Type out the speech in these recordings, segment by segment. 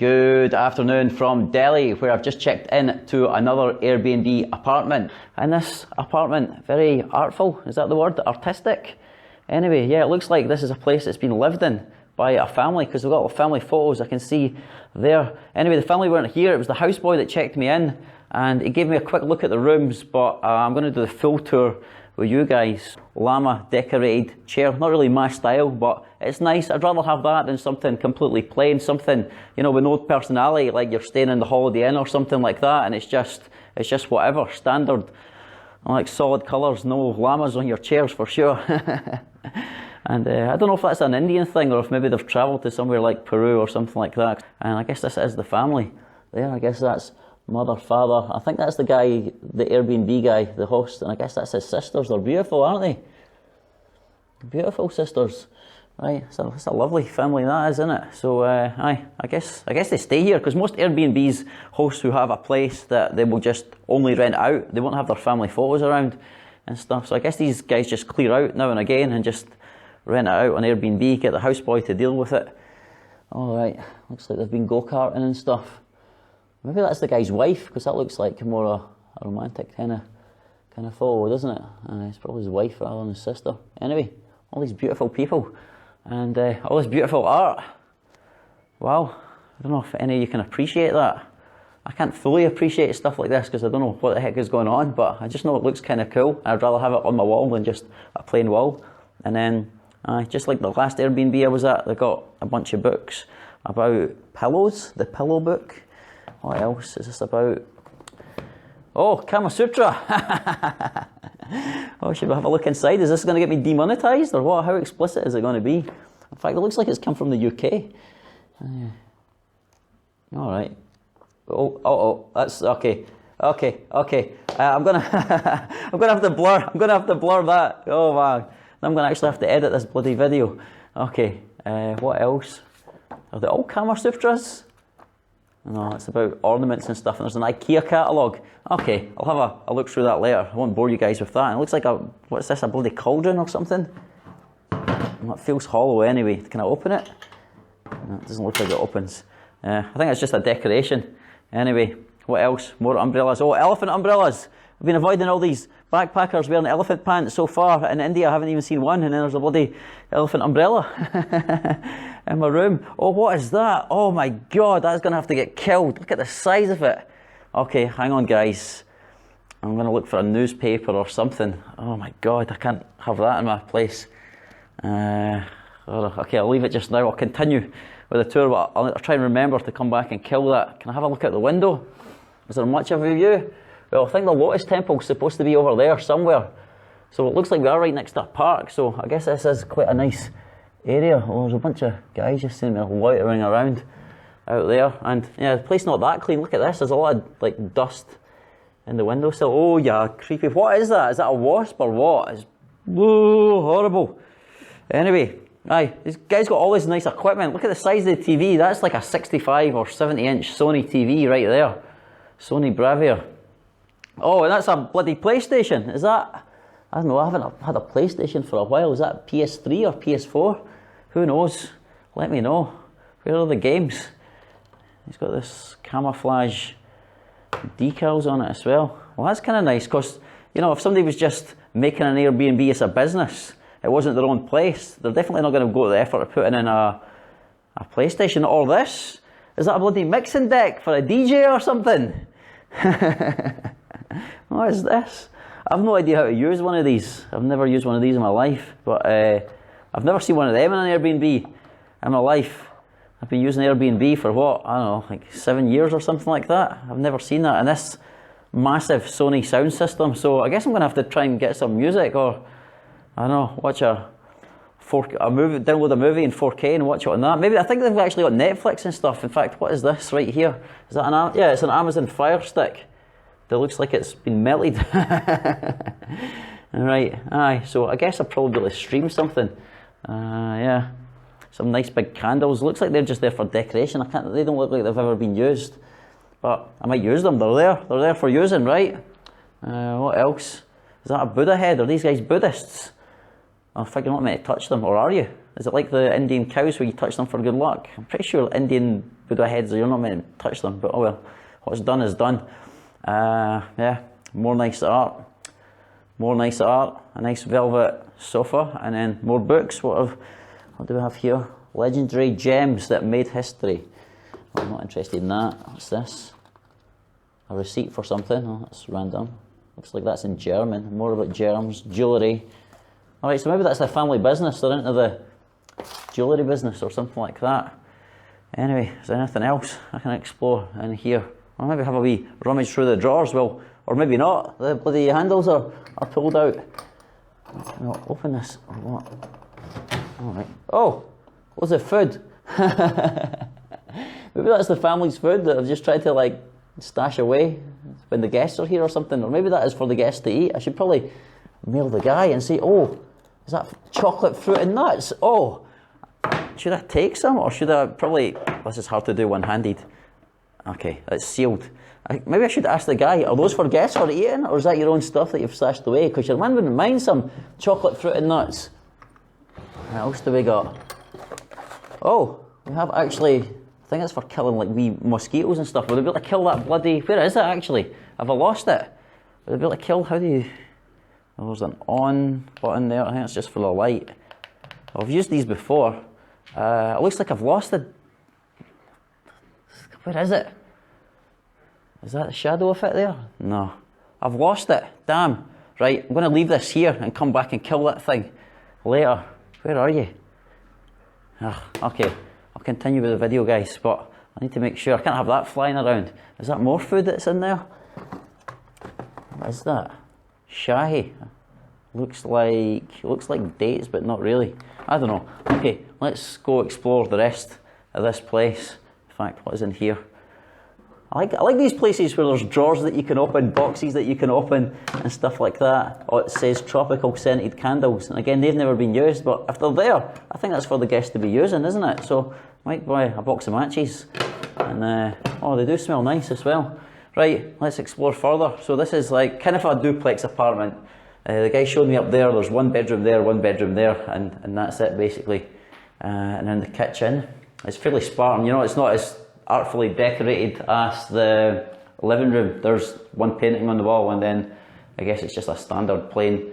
Good afternoon from Delhi, where I've just checked in to another Airbnb apartment. And this apartment, very artful, is that the word? Artistic? Anyway, yeah, it looks like this is a place that's been lived in by a family, because we've got family photos I can see there. Anyway, the family weren't here, it was the houseboy that checked me in, and he gave me a quick look at the rooms, but I'm going to do the full tour with you guys. Llama decorated chair, not really my style, but it's nice. I'd rather have that than something completely plain, something, you know, with no personality, like you're staying in the Holiday Inn or something like that, and it's just whatever, standard. I like solid colours, no llamas on your chairs for sure. And I don't know if that's an Indian thing or if maybe they've travelled to somewhere like Peru or something like that. And I guess this is the family there. I guess that's mother, father. I think that's the guy, the Airbnb guy, the host, and I guess that's his sisters. They're beautiful, aren't they? Beautiful sisters. Right, it's a lovely family that is, isn't it? So I guess they stay here, because most Airbnbs hosts who have a place that they will just only rent out, they won't have their family photos around and stuff. So I guess these guys just clear out now and again and just rent it out on Airbnb, get the houseboy to deal with it. All right, looks like they've been go-karting and stuff. Maybe that's the guy's wife, because that looks like more a romantic kind of photo, doesn't it? It's probably his wife rather than his sister. Anyway, all these beautiful people and all this beautiful art. Wow, I don't know if any of you can appreciate that. I can't fully appreciate stuff like this because I don't know what the heck is going on, but I just know it looks kind of cool. I'd rather have it on my wall than just a plain wall. And then, just like the last Airbnb I was at, they got a bunch of books about pillows, the pillow book. What else is this about? Oh, Kama Sutra. Oh, should we have a look inside? Is this going to get me demonetized or what? How explicit is it going to be? In fact, it looks like it's come from the UK. All right. Oh, that's okay. Okay. I'm gonna have to blur that. Oh man, I'm gonna actually have to edit this bloody video. Okay. What else? Are they all Kama Sutras? No, it's about ornaments and stuff, and there's an Ikea Catalogue. Okay, I'll have a look through that later. I won't bore you guys with that. And it looks like what's this, a bloody cauldron or something? It feels hollow anyway. Can I open it? No, it doesn't look like it opens. I think it's just a decoration. Anyway, what else? More umbrellas. Oh, elephant umbrellas. I've been avoiding all these backpackers wearing elephant pants so far. In India, I haven't even seen one, and then there's a bloody elephant umbrella in my room. Oh, what is that? Oh my God, that's going to have to get killed. Look at the size of it. Okay, hang on guys. I'm going to look for a newspaper or something. Oh my God, I can't have that in my place. Okay, I'll leave it just now. I'll continue with the tour, but I'll try and remember to come back and kill that. Can I have a look out the window? Is there much of a view? Well, I think the Lotus Temple is supposed to be over there somewhere. So it looks like we are right next to a park, so I guess this is quite a nice area. Oh, there's a bunch of guys just seeing me loitering around out there. And yeah, the place not that clean. Look at this, there's a lot of like dust in the windowsill. Oh yeah, creepy. What is that? Is that a wasp or what? It's horrible. Anyway, this guy's got all this nice equipment. Look at the size of the TV. That's like a 65 or 70 inch Sony TV right there. Sony Bravia. Oh, and that's a bloody PlayStation. Is that? I don't know, I haven't had a PlayStation for a while. Is that PS3 or PS4? Who knows? Let me know. Where are the games? He's got this camouflage decals on it as well. Well, that's kind of nice, because, you know, if somebody was just making an Airbnb as a business, it wasn't their own place, they're definitely not going to go to the effort of putting in a PlayStation. Or this. Is that a bloody mixing deck for a DJ or something? What is this? I've no idea how to use one of these. I've never used one of these in my life, but I've never seen one of them in an Airbnb in my life. I've been using Airbnb for what? I don't know, like 7 years or something like that. I've never seen that. And this massive Sony sound system. So I guess I'm going to have to try and get some music, or I don't know, watch a movie, download a movie in 4K and watch it on that. Maybe, I think they've actually got Netflix and stuff. In fact, what is this right here? Is that yeah, it's an Amazon Fire Stick. That looks like it's been melted. Right, so I guess I'll probably stream something. Yeah, some nice big candles. Looks like they're just there for decoration. They don't look like they've ever been used, but I might use them. They're there for using, right? What else? Is that a Buddha head? Are these guys Buddhists? I think you're not meant to touch them, or are you? Is it like the Indian cows where you touch them for good luck? I'm pretty sure Indian Buddha heads, you're not meant to touch them, but oh well, what's done is done. Yeah, more nice art. More nice art, a nice velvet sofa, and then more books. What do we have here? Legendary gems that made history. I'm not interested in that. What's this? A receipt for something. Oh, that's random. Looks like that's in German. More about germs, jewellery. Alright, so maybe that's their family business. They're into the jewellery business or something like that. Anyway, is there anything else I can explore in here? Or maybe have a wee rummage through the drawers. Well, or maybe not. The bloody handles are pulled out. I'll open this or what? Alright. Oh! Loads of food. Maybe that's the family's food that I've just tried to like stash away when the guests are here or something. Or maybe that is for the guests to eat. I should probably mail the guy and say, oh, is that chocolate, fruit and nuts? Oh, should I take some or should I probably, this is hard to do one-handed. Okay, it's sealed. Maybe I should ask the guy, are those for guests for eating or is that your own stuff that you've stashed away? Because your man wouldn't mind some chocolate, fruit and nuts. What else do we got? Oh, we have actually, I think it's for killing like wee mosquitoes and stuff. Would I be able to kill that bloody, where is it actually? Have I lost it? Would I be able to kill, how do you, oh, there's an on button there. I think it's just for the light. I've used these before. It looks like I've lost it. Where is it? Is that the shadow of it there? No. I've lost it. Damn. Right, I'm going to leave this here and come back and kill that thing later. Where are you? Okay, I'll continue with the video, guys, but I need to make sure. I can't have that flying around. Is that more food that's in there? What is that? Shahi. Looks like dates, but not really. I don't know. Okay, let's go explore the rest of this place. In fact, what is in here? I like these places where there's drawers that you can open, boxes that you can open, and stuff like that. Oh, it says tropical scented candles. And again, they've never been used, but if they're there, I think that's for the guests to be using, isn't it? So, might buy a box of matches. And, oh, they do smell nice as well. Right, let's explore further. So this is like kind of a duplex apartment. The guy showed me up there, there's one bedroom there, and that's it basically. And then the kitchen, it's fairly spartan, you know, it's not as artfully decorated as the living room. There's one painting on the wall and then I guess it's just a standard plain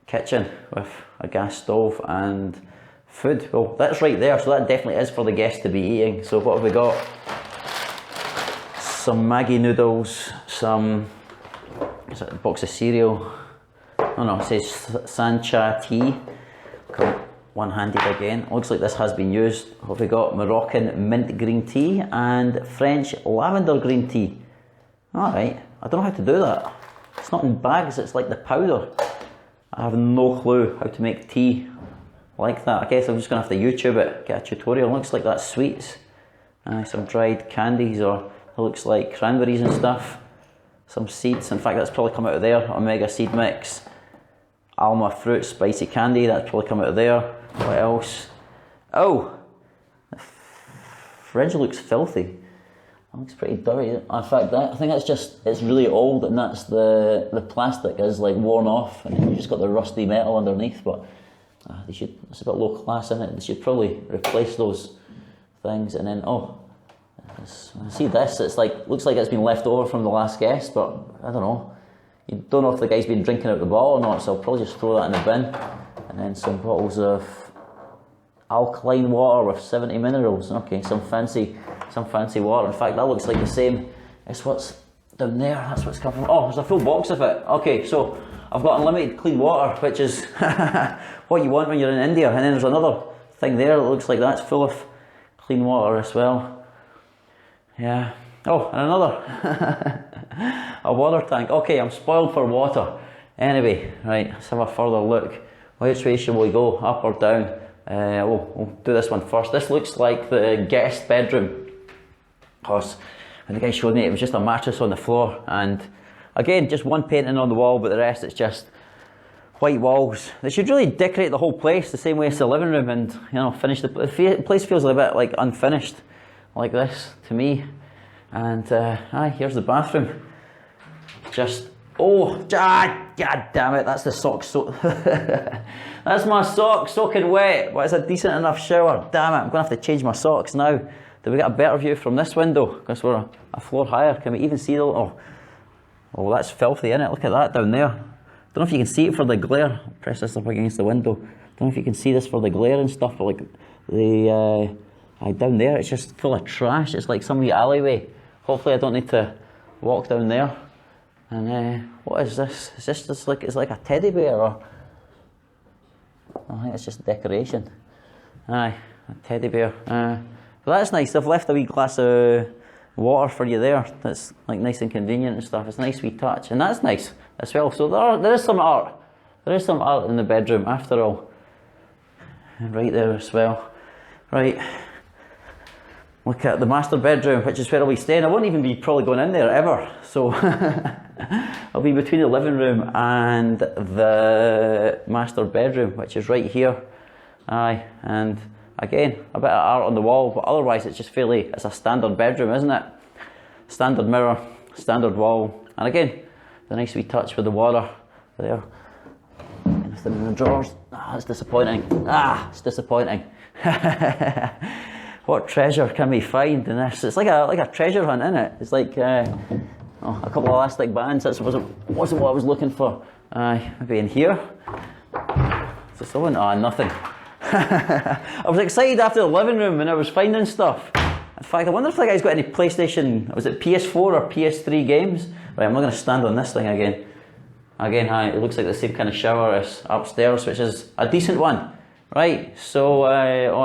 kitchen with a gas stove and food. Well, that's right there, so that definitely is for the guests to be eating. So what have we got? Some Maggi noodles, some, is it a box of cereal? Oh no, it says Sancha tea. Got one-handed again. Looks like this has been used. What have we got? Moroccan mint green tea and French lavender green tea. Alright, I don't know how to do that. It's not in bags, it's like the powder. I have no clue how to make tea like that. I guess I'm just going to have to YouTube it, get a tutorial. Looks like that's sweets. Some dried candies, or it looks like cranberries and stuff. Some seeds, in fact that's probably come out of there. Omega seed mix. Alma fruit spicy candy, that's probably come out of there. What else? Oh! The fridge looks filthy. It looks pretty dirty. In fact, I think that's just, it's really old and that's the plastic is like worn off and you just got the rusty metal underneath, but they should, it's a bit low class in it. They should probably replace those things. And then, oh, I see this, it's like, looks like it's been left over from the last guest, but I don't know. You don't know if the guy's been drinking out the bottle or not, so I'll probably just throw that in the bin. And then some bottles of alkaline water with 70 minerals. Okay, some fancy water. In fact, that looks like the same as what's down there. That's what's coming. Oh, there's a full box of it. Okay, so I've got unlimited clean water, which is what you want when you're in India. And then there's another thing there that looks like that's full of clean water as well. Yeah. Oh, and another a water tank. Okay, I'm spoiled for water. Anyway, right, let's have a further look. Which way should we go, up or down? We'll do this one first. This looks like the guest bedroom. Because when the guy showed me, it was just a mattress on the floor. And again, just one painting on the wall, but the rest it's just white walls. They should really decorate the whole place the same way as the living room and, you know, finish the place feels a bit like unfinished, like this to me. And here's the bathroom. Just Oh, God damn it, that's the sock that's my sock soaking wet, but it's a decent enough shower. Damn it, I'm going to have to change my socks now. Do we get a better view from this window? Because we're a floor higher. Can we even see the... Oh, that's filthy, isn't it? Look at that down there. Don't know if you can see it for the glare. Press this up against the window. Don't know if you can see this for the glare and stuff, but like the... down there, it's just full of trash. It's like some wee alleyway. Hopefully I don't need to walk down there. And what is this? Is this just like, it's like a teddy bear, or? I think it's just decoration. Aye, a teddy bear. But that's nice. They've left a wee glass of water for you there. That's like nice and convenient and stuff. It's a nice wee touch, and that's nice as well. So there is some art. There is some art in the bedroom after all. And right there as well. Right. Look at the master bedroom, which is where I'll be staying. I won't even be probably going in there ever. So I'll be between the living room and the master bedroom, which is right here. Aye, and again, a bit of art on the wall, but otherwise it's just it's a standard bedroom, isn't it? Standard mirror, standard wall, and again, the nice wee touch with the water there. Anything in the drawers? It's disappointing. It's disappointing. What treasure can we find in this? It's like a treasure hunt, isn't it? It's like a couple of elastic bands. That wasn't what I was looking for. Maybe in here. Is this the one? Nothing. I was excited after the living room when I was finding stuff. In fact, I wonder if the guy's got any PlayStation, was it PS4 or PS3 games? Right, I'm not going to stand on this thing again. Again, it looks like the same kind of shower as upstairs, which is a decent one. Right, so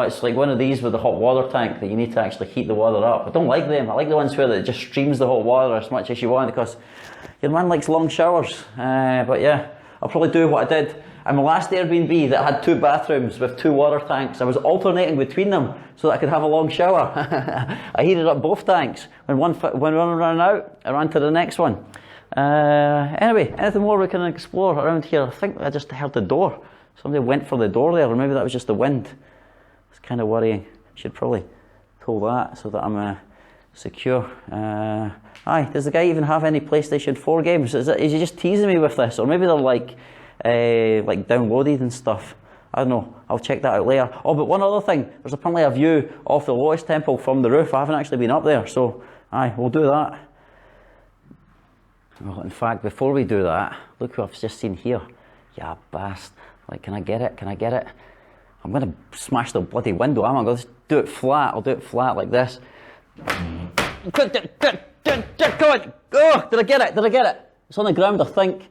it's like one of these with the hot water tank that you need to actually heat the water up. I don't like them. I like the ones where it just streams the hot water as much as you want, because your man likes long showers. But yeah, I'll probably do what I did in my last Airbnb that had 2 bathrooms with 2 water tanks. I was alternating between them so that I could have a long shower. I heated up both tanks. When one ran out, I ran to the next one. Anyway, anything more we can explore around here? I think I just heard the door. Somebody went for the door there, or maybe that was just the wind. It's kind of worrying. Should probably pull that so that I'm secure. Does the guy even have any PlayStation 4 games? Is he just teasing me with this? Or maybe they're like downloaded and stuff. I don't know. I'll check that out later. Oh, but one other thing. There's apparently a view of the Lotus Temple from the roof. I haven't actually been up there, so we'll do that. Well, in fact, before we do that, look who I've just seen here. Yeah, bast. Like, can I get it? Can I get it? I'm going to smash the bloody window. I'm going to do it flat. I'll do it flat like this. Go on. Oh, did I get it? Did I get it? It's on the ground, I think.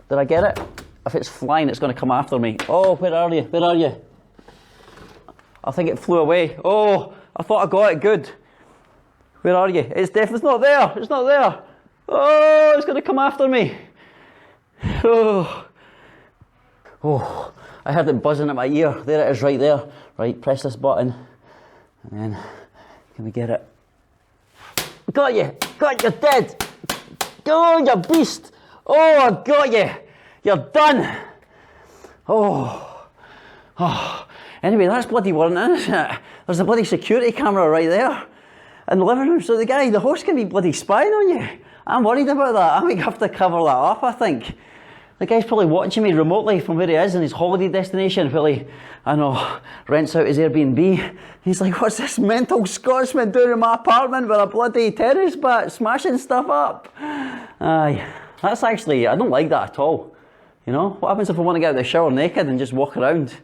Did I get it? If it's flying, it's going to come after me. Oh, where are you? Where are you? I think it flew away. Oh, I thought I got it good. Where are you? It's not there. It's not there. Oh, it's going to come after me. Oh, I heard it buzzing at my ear. There it is, right there. Right, press this button. And then, can we get it? Got you! Got you, dead! Oh, you beast! Oh, I got you! You're done! Oh. Anyway, that's bloody warning, isn't it? There's a bloody security camera right there in the living room, so the host can be bloody spying on you. I'm worried about that. I might have to cover that up, I think. The guy's probably watching me remotely from where he is in his holiday destination, while he, rents out his Airbnb. He's like, what's this mental Scotsman doing in my apartment with a bloody terrace bat, smashing stuff up? That's actually, I don't like that at all. You know, what happens if I want to get out of the shower naked and just walk around?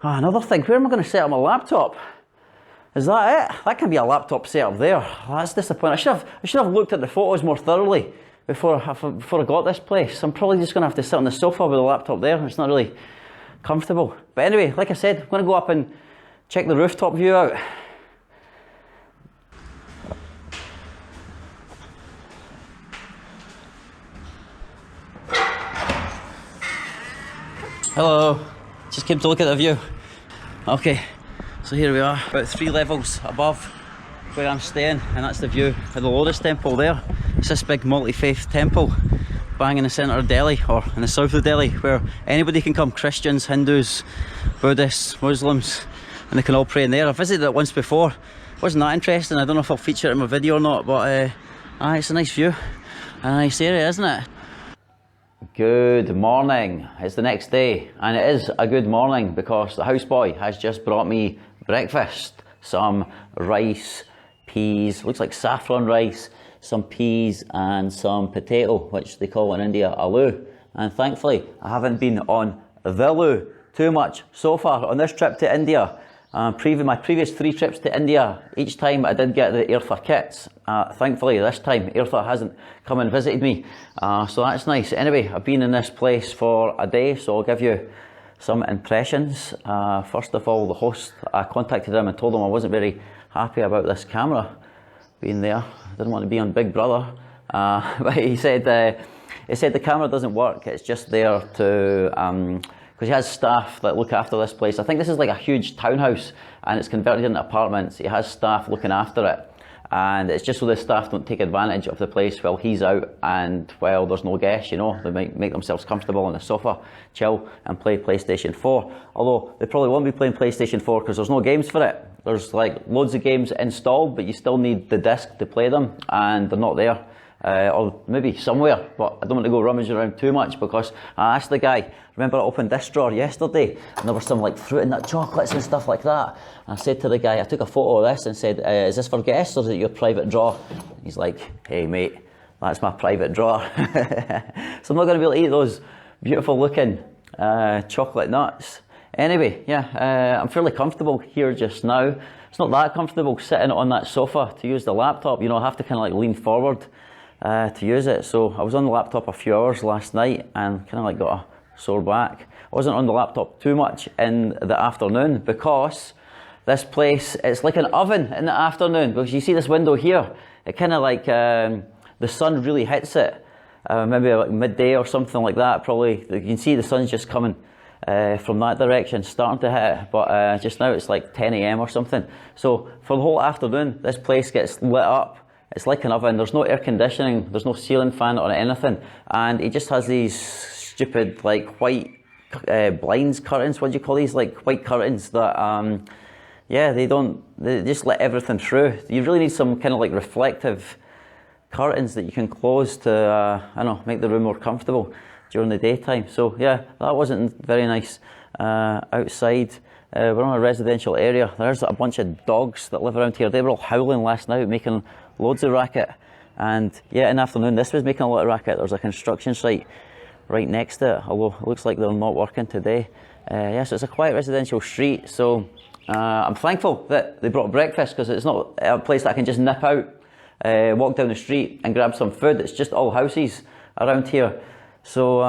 Another thing, where am I going to set up my laptop? Is that it? That can be a laptop set up there. That's disappointing. I should have looked at the photos more thoroughly before I got this place. I'm probably just going to have to sit on the sofa with the laptop there. It's not really comfortable. But anyway, like I said, I'm going to go up and check the rooftop view out. Hello, just came to look at the view. Okay, so here we are, about 3 levels above where I'm staying, and that's the view of the Lotus Temple there. It's this big multi-faith temple bang in the centre of Delhi, or in the south of Delhi, where anybody can come, Christians, Hindus, Buddhists, Muslims, and they can all pray in there. I visited it once before, wasn't that interesting. I don't know if I'll feature it in my video or not, but it's a nice view, a nice area, isn't it? Good morning. It's the next day, and it is a good morning because the houseboy has just brought me breakfast. Some rice, peas, looks like saffron rice, some peas and some potato, which they call in India aloo. And thankfully, I haven't been on the loo too much so far on this trip to India. My previous 3 trips to India, each time I did get the Irtha kits. Thankfully this time Irtha hasn't come and visited me, so that's nice. Anyway, I've been in this place for a day, so I'll give you some impressions. First of all, the host, I contacted him and told him I wasn't very happy about this camera being there. I didn't want to be on Big Brother, but he said the camera doesn't work, it's just there to because he has staff that look after this place. I think this is like a huge townhouse and it's converted into apartments. He has staff looking after it, and it's just so the staff don't take advantage of the place while he's out and while there's no guests, you know. They might make themselves comfortable on the sofa, chill and play PlayStation 4. Although they probably won't be playing PlayStation 4 because there's no games for it. There's like loads of games installed, but you still need the disc to play them, and they're not there. Or maybe somewhere, but I don't want to go rummaging around too much because I asked the guy, remember I opened this drawer yesterday and there was some like fruit and nut chocolates and stuff like that, and I said to the guy, I took a photo of this and said, is this for guests or is it your private drawer? He's like, hey mate, that's my private drawer. So I'm not going to be able to eat those beautiful looking chocolate nuts. Anyway, yeah, I'm fairly comfortable here just now. It's not that comfortable sitting on that sofa to use the laptop, you know. I have to kind of like lean forward to use it. So I was on the laptop a few hours last night and kind of like got a sore back. I wasn't on the laptop too much in the afternoon because this place, it's like an oven in the afternoon, because you see this window here, it kind of like the sun really hits it, maybe like midday or something like that. Probably you can see the sun's just coming from that direction, starting to hit it, but just now it's like 10 AM or something. So for the whole afternoon this place gets lit up. It's like an oven. There's no air conditioning, there's no ceiling fan or anything, and he just has these stupid like white blinds, curtains, what do you call these, like white curtains that yeah, they just let everything through. You really need some kind of like reflective curtains that you can close to I don't know, make the room more comfortable during the daytime. So yeah, that wasn't very nice. Outside, we're on a residential area. There's a bunch of dogs that live around here. They were all howling last night, making loads of racket. And yeah, in the afternoon this was making a lot of racket. There's a construction site right next to it, although it looks like they're not working today. Yeah, so it's a quiet residential street. So I'm thankful that they brought breakfast, because it's not a place that I can just nip out, walk down the street and grab some food. It's just all houses around here. So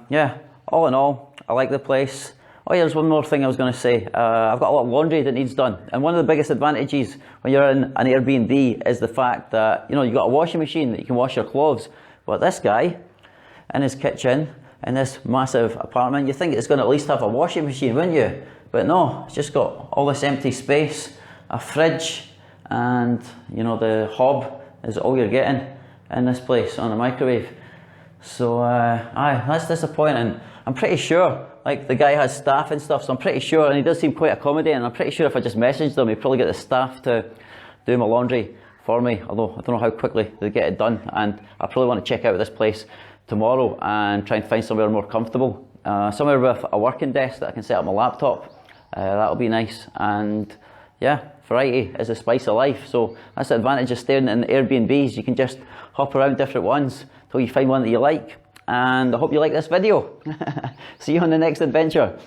yeah, all in all, I like the place. Oh yeah, there's one more thing I was going to say. I've got a lot of laundry that needs done, and one of the biggest advantages when you're in an Airbnb is the fact that, you know, you've got a washing machine that you can wash your clothes. But this guy, in his kitchen, in this massive apartment, you think it's going to at least have a washing machine, wouldn't you? But no, it's just got all this empty space, a fridge, and you know, the hob is all you're getting in this place, on a microwave. So aye, that's disappointing. I'm pretty sure, like, the guy has staff and stuff, so I'm pretty sure, and he does seem quite accommodating, I'm pretty sure if I just messaged them, he'd probably get the staff to do my laundry for me, although I don't know how quickly they get it done. And I probably want to check out this place tomorrow and try and find somewhere more comfortable, somewhere with a working desk that I can set up my laptop. That'll be nice. And yeah, variety is the spice of life. So that's the advantage of staying in Airbnbs. You can just hop around different ones till you find one that you like. And I hope you like this video. See you on the next adventure.